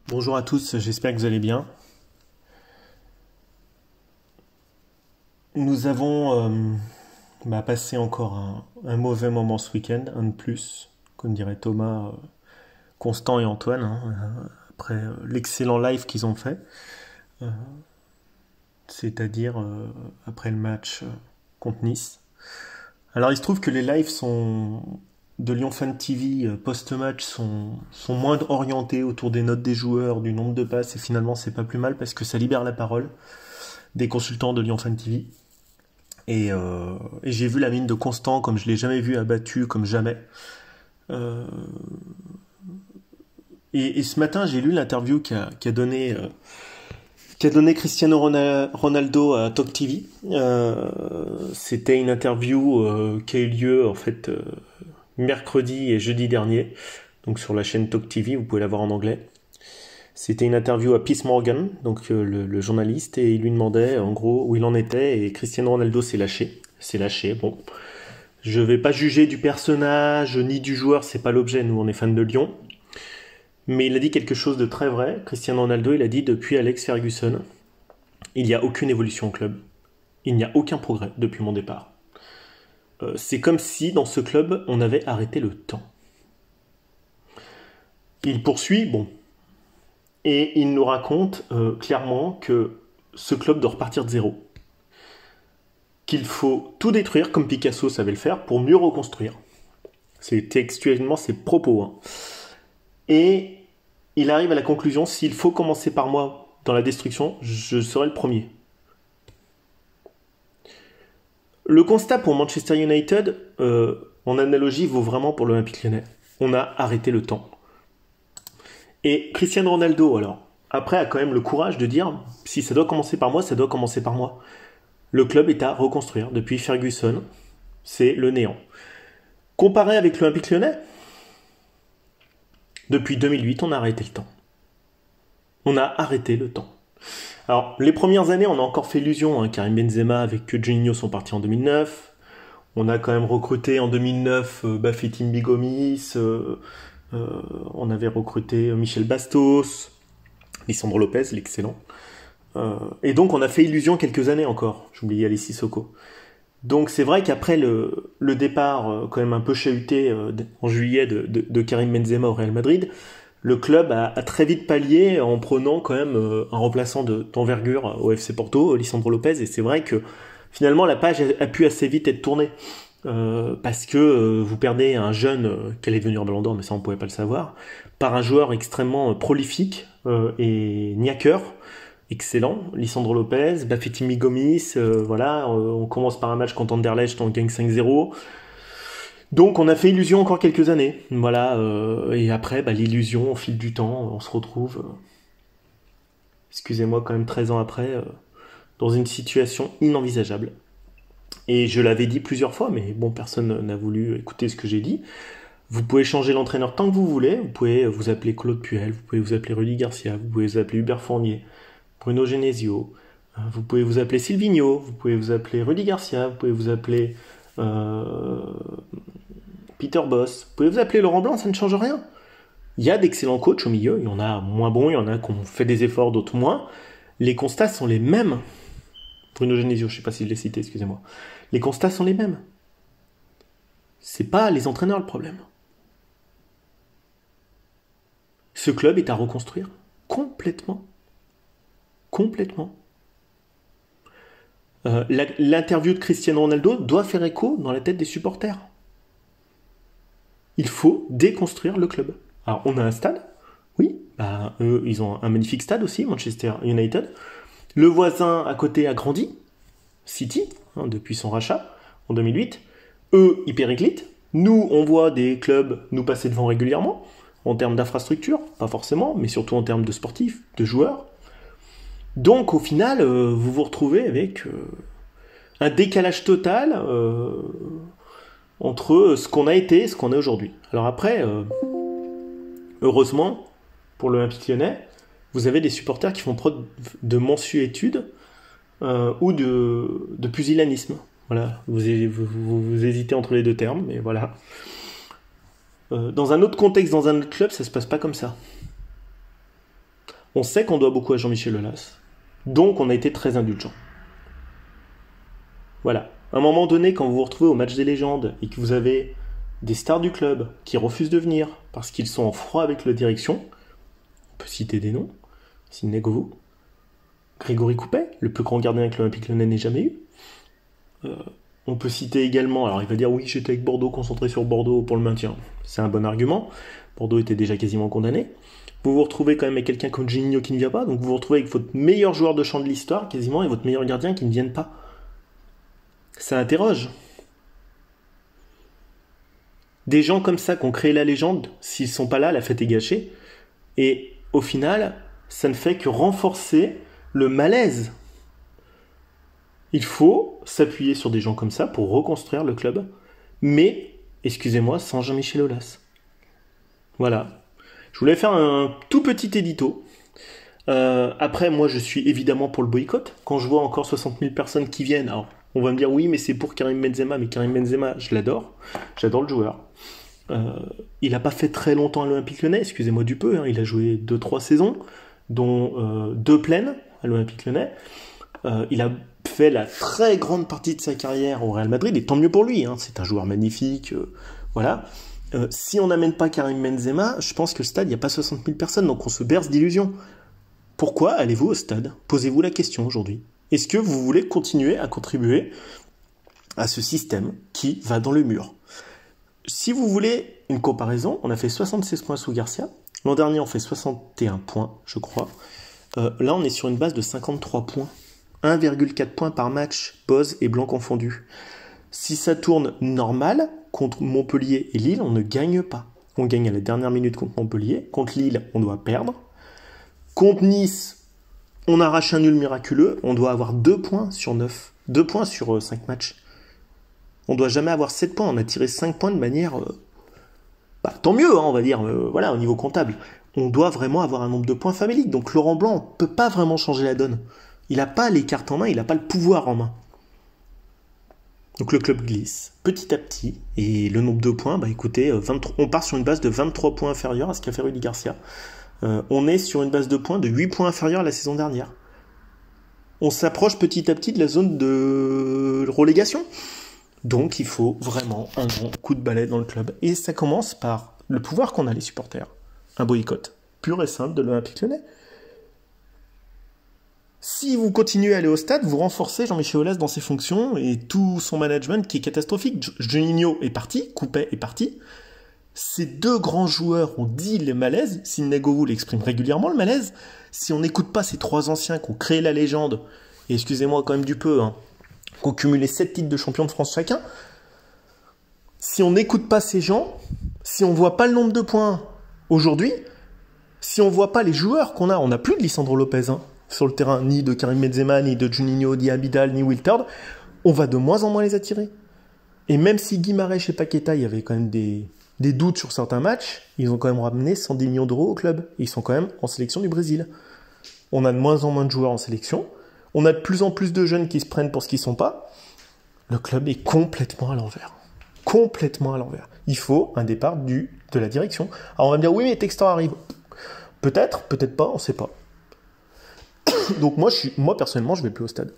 Bonjour à tous, j'espère que vous allez bien. Nous avons passé encore un mauvais moment ce week-end, un de plus, comme dirait Thomas, Constant et Antoine, hein, après l'excellent live qu'ils ont fait, c'est-à-dire après le match contre Nice. Alors il se trouve que les lives de Lyon Fan TV post-match sont moins orientés autour des notes des joueurs, du nombre de passes, et finalement c'est pas plus mal parce que ça libère la parole des consultants de Lyon Fan TV. Et j'ai vu la mine de Constant comme je l'ai jamais vu, abattu comme jamais. Euh, et ce matin, j'ai lu l'interview qu'a donné Cristiano Ronaldo à Talk TV. C'était une interview qui a eu lieu en fait mercredi et jeudi dernier, donc sur la chaîne Talk TV, vous pouvez la voir en anglais. C'était une interview à Piers Morgan, donc le journaliste, et il lui demandait en gros où il en était, et Cristiano Ronaldo s'est lâché. C'est lâché, bon. Je vais pas juger du personnage ni du joueur, c'est pas l'objet, nous on est fans de Lyon. Mais il a dit quelque chose de très vrai. Cristiano Ronaldo, il a dit depuis Alex Ferguson, il n'y a aucune évolution au club. Il n'y a aucun progrès depuis mon départ. C'est comme si dans ce club on avait arrêté le temps. Il poursuit, bon, et il nous raconte clairement que ce club doit repartir de zéro. Qu'il faut tout détruire, comme Picasso savait le faire, pour mieux reconstruire. C'est textuellement ses propos. Hein. Et il arrive à la conclusion, s'il faut commencer par moi dans la destruction, je serai le premier. Le constat pour Manchester United, en analogie, vaut vraiment pour l'Olympique Lyonnais. On a arrêté le temps. Et Cristiano Ronaldo, alors, après, a quand même le courage de dire, si ça doit commencer par moi, ça doit commencer par moi. Le club est à reconstruire. Depuis Ferguson, c'est le néant. Comparé avec l'Olympique Lyonnais, depuis 2008, on a arrêté le temps. On a arrêté le temps. Alors, les premières années, on a encore fait illusion. Hein. Karim Benzema avec Juninho sont partis en 2009. On a quand même recruté en 2009 Bafétim Gomis. On avait recruté Michel Bastos, Lisandro Lopez, l'excellent. Et donc on a fait illusion quelques années encore. J'oubliais Alexis Sissoko. Donc c'est vrai qu'après le départ quand même un peu chahuté en juillet de Karim Benzema au Real Madrid, le club a très vite pallié en prenant quand même un remplaçant d'envergure au FC Porto, Lisandro Lopez. Et c'est vrai que finalement la page a pu assez vite être tournée. Parce que vous perdez un jeune qui allait devenir Ballon d'Or, mais ça on ne pouvait pas le savoir, par un joueur extrêmement prolifique et niaqueur, excellent, Lisandro Lopez, Bafétim Gomis, voilà, on commence par un match contre Anderlecht, on gagne 5-0. Donc on a fait illusion encore quelques années, voilà, et après l'illusion au fil du temps, on se retrouve, excusez-moi quand même 13 ans après, dans une situation inenvisageable. Et je l'avais dit plusieurs fois, mais bon, personne n'a voulu écouter ce que j'ai dit. Vous pouvez changer l'entraîneur tant que vous voulez. Vous pouvez vous appeler Claude Puel, vous pouvez vous appeler Rudy Garcia, vous pouvez vous appeler Hubert Fournier, Bruno Genesio, vous pouvez vous appeler Silvino, vous pouvez vous appeler Rudy Garcia, vous pouvez vous appeler Peter Bosz, vous pouvez vous appeler Laurent Blanc, ça ne change rien. Il y a d'excellents coachs au milieu, il y en a moins bons, il y en a qui ont fait des efforts, d'autres moins. Les constats sont les mêmes. Bruno Genesio, je ne sais pas si je l'ai cité, excusez-moi. Les constats sont les mêmes. C'est pas les entraîneurs le problème. Ce club est à reconstruire complètement. Complètement. L'interview de Cristiano Ronaldo doit faire écho dans la tête des supporters. Il faut déconstruire le club. Alors, on a un stade, oui, eux, ils ont un magnifique stade aussi, Manchester United. Le voisin à côté a grandi, City, depuis son rachat en 2008. Eux, ils périclitent. Nous, on voit des clubs nous passer devant régulièrement, en termes d'infrastructure, pas forcément, mais surtout en termes de sportifs, de joueurs. Donc, au final, vous vous retrouvez avec un décalage total entre ce qu'on a été et ce qu'on est aujourd'hui. Alors après, heureusement, pour l'Olympique Lyonnais, vous avez des supporters qui font preuve de mansuétude ou de pusillanisme. Voilà, vous hésitez entre les deux termes, mais voilà. Dans un autre contexte, dans un autre club, ça se passe pas comme ça. On sait qu'on doit beaucoup à Jean-Michel Aulas, donc on a été très indulgent. Voilà. À un moment donné, quand vous vous retrouvez au match des légendes et que vous avez des stars du club qui refusent de venir parce qu'ils sont en froid avec la direction, on peut citer des noms, Sidney Govou, Grégory Coupet, le plus grand gardien que l'Olympique Lyonnais n'ait jamais eu. On peut citer également, alors il va dire oui, j'étais avec Bordeaux, concentré sur Bordeaux pour le maintien. C'est un bon argument. Bordeaux était déjà quasiment condamné. Vous vous retrouvez quand même avec quelqu'un comme Juninho qui ne vient pas, donc vous vous retrouvez avec votre meilleur joueur de champ de l'histoire quasiment et votre meilleur gardien qui ne viennent pas. Ça interroge. Des gens comme ça qui ont créé la légende, s'ils sont pas là, la fête est gâchée. Et au final, ça ne fait que renforcer le malaise. Il faut s'appuyer sur des gens comme ça pour reconstruire le club. Mais, excusez-moi, sans Jean-Michel Aulas. Voilà. Je voulais faire un tout petit édito. Après, moi, je suis évidemment pour le boycott. Quand je vois encore 60 000 personnes qui viennent, alors, on va me dire, oui, mais c'est pour Karim Benzema. Mais Karim Benzema, je l'adore. J'adore le joueur. Il n'a pas fait très longtemps à l'Olympique Lyonnais, excusez-moi du peu. Hein, il a joué 2-3 saisons, dont 2 pleines à l'Olympique Lyonnais. Il a fait la très grande partie de sa carrière au Real Madrid, et tant mieux pour lui. Hein, c'est un joueur magnifique. Voilà. Si on n'amène pas Karim Benzema, je pense que le stade, il n'y a pas 60 000 personnes, donc on se berce d'illusions. Pourquoi allez-vous au stade? Posez-vous la question aujourd'hui. Est-ce que vous voulez continuer à contribuer à ce système qui va dans le mur? Si vous voulez une comparaison, on a fait 76 points sous Garcia. L'an dernier, on fait 61 points, je crois. Là, on est sur une base de 53 points. 1,4 points par match, Boz et Blanc confondus. Si ça tourne normal, contre Montpellier et Lille, on ne gagne pas. On gagne à la dernière minute contre Montpellier. Contre Lille, on doit perdre. Contre Nice, on arrache un nul miraculeux. On doit avoir 2 points sur 9. 2 points sur 5 matchs. On ne doit jamais avoir 7 points. On a tiré 5 points de manière... tant mieux, hein, on va dire, voilà, au niveau comptable. On doit vraiment avoir un nombre de points famélique. Donc Laurent Blanc ne peut pas vraiment changer la donne. Il n'a pas les cartes en main, il n'a pas le pouvoir en main. Donc le club glisse petit à petit. Et le nombre de points, écoutez, 23, on part sur une base de 23 points inférieur à ce qu'a fait Rudy Garcia. On est sur une base de points de 8 points inférieur à la saison dernière. On s'approche petit à petit de la zone de relégation. Donc il faut vraiment un grand coup de balai dans le club. Et ça commence par le pouvoir qu'on a, les supporters. Un boycott pur et simple de l'Olympique Lyonnais. Si vous continuez à aller au stade, vous renforcez Jean-Michel Aulas dans ses fonctions et tout son management qui est catastrophique. Juninho est parti, Coupet est parti. Ces 2 grands joueurs ont dit le malaise. Sidney Govou l'exprime régulièrement, le malaise. Si on n'écoute pas ces 3 anciens qui ont créé la légende, et excusez-moi quand même du peu, hein, qui ont cumulé 7 titres de champion de France chacun, si on n'écoute pas ces gens, si on ne voit pas le nombre de points aujourd'hui, si on ne voit pas les joueurs qu'on a, on n'a plus de Lisandro Lopez sur le terrain, ni de Karim Benzema, ni de Juninho, ni Abidal, ni Wiltord, on va de moins en moins les attirer. Et même si Guimarães et Paqueta, il y avait quand même des doutes sur certains matchs, ils ont quand même ramené 110 millions d'euros au club. Ils sont quand même en sélection du Brésil. On a de moins en moins de joueurs en sélection. On a de plus en plus de jeunes qui se prennent pour ce qu'ils ne sont pas. Le club est complètement à l'envers. Complètement à l'envers. Il faut un départ de la direction. Alors on va me dire, oui, mais Textor arrive. Peut-être, peut-être pas, on ne sait pas. Donc moi, personnellement, je ne vais plus au stade.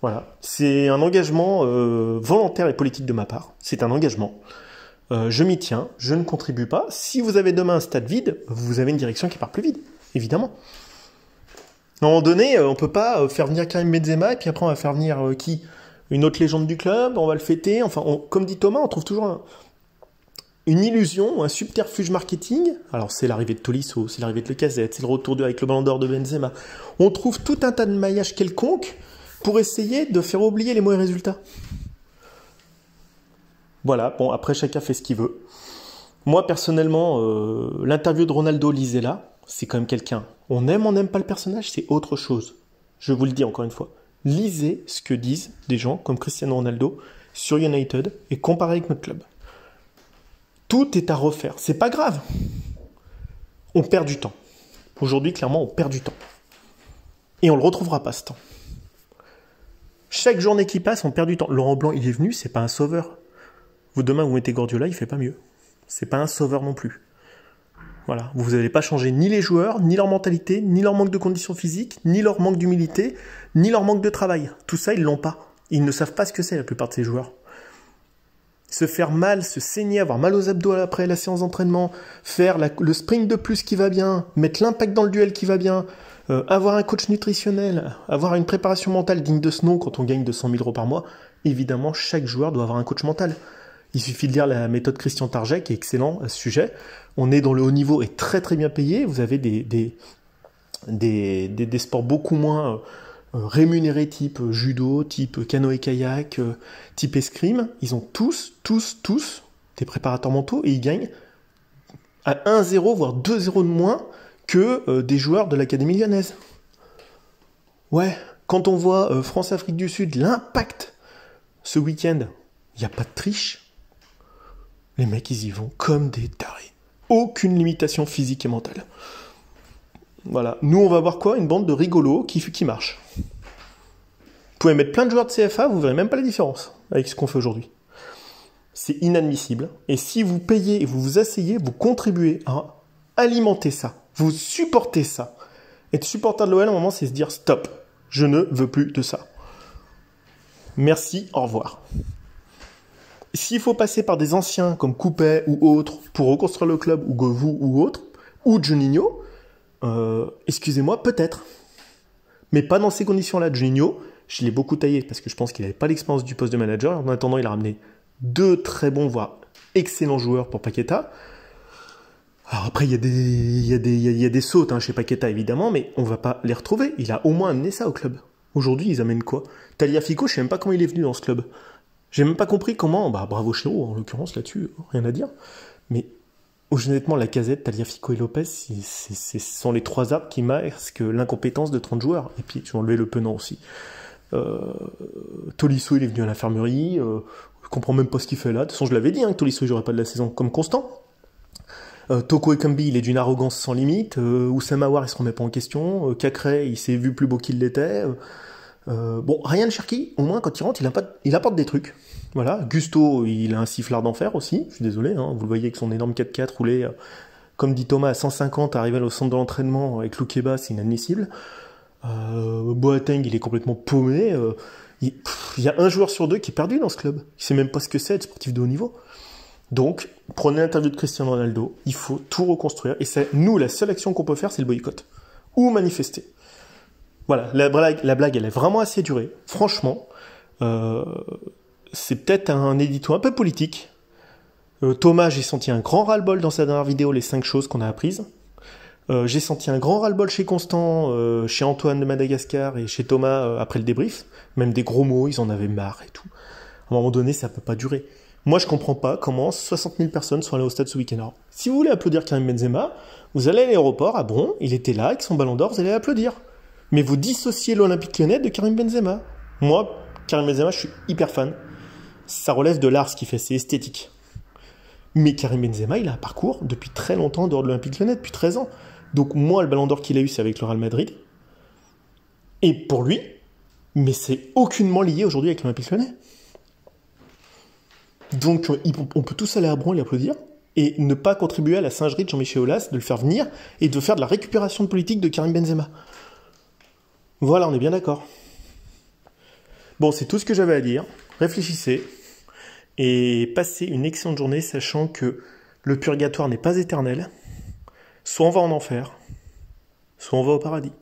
Voilà. C'est un engagement volontaire et politique de ma part. C'est un engagement. Je m'y tiens, je ne contribue pas. Si vous avez demain un stade vide, vous avez une direction qui part plus vide, évidemment. À un moment donné, on ne peut pas faire venir Karim Benzema et puis après on va faire venir qui? Une autre légende du club, on va le fêter. Enfin, comme dit Thomas, on trouve toujours une illusion, un subterfuge marketing. Alors c'est l'arrivée de Tolisso, c'est l'arrivée de Lacazette, c'est le retour avec le Ballon d'Or de Benzema. On trouve tout un tas de maillages quelconques pour essayer de faire oublier les mauvais résultats. Voilà, bon, après chacun fait ce qu'il veut. Moi, personnellement, l'interview de Ronaldo, lisez-la, c'est quand même quelqu'un. On n'aime pas le personnage, c'est autre chose. Je vous le dis encore une fois. Lisez ce que disent des gens comme Cristiano Ronaldo sur United et comparez avec notre club. Tout est à refaire, c'est pas grave. On perd du temps. Aujourd'hui, clairement, on perd du temps. Et on le retrouvera pas, ce temps. Chaque journée qui passe, on perd du temps. Laurent Blanc, il est venu, c'est pas un sauveur. Demain, vous mettez Guardiola, il fait pas mieux. C'est pas un sauveur non plus. Voilà, vous n'allez pas changer ni les joueurs, ni leur mentalité, ni leur manque de conditions physiques, ni leur manque d'humilité, ni leur manque de travail. Tout ça, ils l'ont pas. Ils ne savent pas ce que c'est, la plupart de ces joueurs. Se faire mal, se saigner, avoir mal aux abdos après la séance d'entraînement, faire le sprint de plus qui va bien, mettre l'impact dans le duel qui va bien, avoir un coach nutritionnel, avoir une préparation mentale digne de ce nom quand on gagne 200 000 € par mois. Évidemment, chaque joueur doit avoir un coach mental. Il suffit de lire la méthode Christian Target, qui est excellent à ce sujet. On est dans le haut niveau et très très bien payé. Vous avez des sports beaucoup moins rémunérés, type judo, type canoë-kayak, type escrime. Ils ont tous des préparateurs mentaux et ils gagnent à 1-0, voire 2-0 de moins que des joueurs de l'Académie lyonnaise. Ouais, quand on voit France-Afrique du Sud, l'impact ce week-end, il n'y a pas de triche. Les mecs, ils y vont comme des tarés. Aucune limitation physique et mentale. Voilà. Nous, on va voir quoi? Une bande de rigolos qui marche. Vous pouvez mettre plein de joueurs de CFA, vous verrez même pas la différence avec ce qu'on fait aujourd'hui. C'est inadmissible. Et si vous payez et vous vous asseyez, vous contribuez à alimenter ça. Vous supportez ça. Être supporter de l'OL, à un moment, c'est se dire stop. Je ne veux plus de ça. Merci, au revoir. S'il faut passer par des anciens comme Coupet ou autres pour reconstruire le club, ou Govou ou autres, ou Juninho, excusez-moi, peut-être. Mais pas dans ces conditions-là. Juninho, je l'ai beaucoup taillé parce que je pense qu'il n'avait pas l'expérience du poste de manager. En attendant, il a ramené 2 très bons, voire excellents joueurs pour Paqueta. Alors après, il y a des sautes chez Paqueta, évidemment, mais on ne va pas les retrouver. Il a au moins amené ça au club. Aujourd'hui, ils amènent quoi? Tagliafico, je ne sais même pas comment il est venu dans ce club. J'ai même pas compris comment, bravo Chéreau en l'occurrence là-dessus, rien à dire, mais honnêtement Lacazette, Tagliafico et Lopez, ce sont les 3 arbres qui masquent l'incompétence de 30 joueurs, et puis tu as enlevé le Penant aussi. Tolisso il est venu à l'infirmerie, je comprends même pas ce qu'il fait là, de toute façon je l'avais dit que Tolisso il jouerait pas de la saison comme constant. Toko Ekambi il est d'une arrogance sans limite, Oussama Aouar il se remet pas en question, Cacré il s'est vu plus beau qu'il l'était, bon, Ryan Cherki, au moins, quand il rentre, il apporte des trucs. Voilà. Gusto, il a un sifflard d'enfer aussi. Je suis désolé, vous le voyez avec son énorme 4x4 roulé, comme dit Thomas, à 150, arrivé au centre de l'entraînement avec Loukeba, c'est inadmissible. Boateng, il est complètement paumé. Il y a un joueur sur 2 qui est perdu dans ce club. Il sait même pas ce que c'est, être sportif de haut niveau. Donc, prenez l'interview de Cristiano Ronaldo, il faut tout reconstruire. Et c'est nous, la seule action qu'on peut faire, c'est le boycott. Ou manifester. Voilà, la blague, elle est vraiment assez durée. Franchement, c'est peut-être un édito un peu politique. Thomas, j'ai senti un grand ras-le-bol dans sa dernière vidéo, les 5 choses qu'on a apprises. J'ai senti un grand ras-le-bol chez Constant, chez Antoine de Madagascar et chez Thomas après le débrief. Même des gros mots, ils en avaient marre et tout. À un moment donné, ça peut pas durer. Moi, je comprends pas comment 60 000 personnes sont allées au stade ce week-end. Alors, si vous voulez applaudir Karim Benzema, vous allez à l'aéroport à Bron, il était là avec son ballon d'or, vous allez applaudir. Mais vous dissociez l'Olympique Lyonnais de Karim Benzema. Moi, Karim Benzema, je suis hyper fan. Ça relève de l'art ce qu'il fait, c'est esthétique. Mais Karim Benzema, il a un parcours depuis très longtemps dehors de l'Olympique Lyonnais, depuis 13 ans. Donc moi, le ballon d'or qu'il a eu, c'est avec le Real Madrid. Et pour lui, mais c'est aucunement lié aujourd'hui avec l'Olympique Lyonnais. Donc on peut tous aller à Bron et l'applaudir, et ne pas contribuer à la singerie de Jean-Michel Aulas, de le faire venir, et de faire de la récupération de politique de Karim Benzema. Voilà, on est bien d'accord. Bon, c'est tout ce que j'avais à dire. Réfléchissez et passez une excellente journée, sachant que le purgatoire n'est pas éternel. Soit on va en enfer, soit on va au paradis.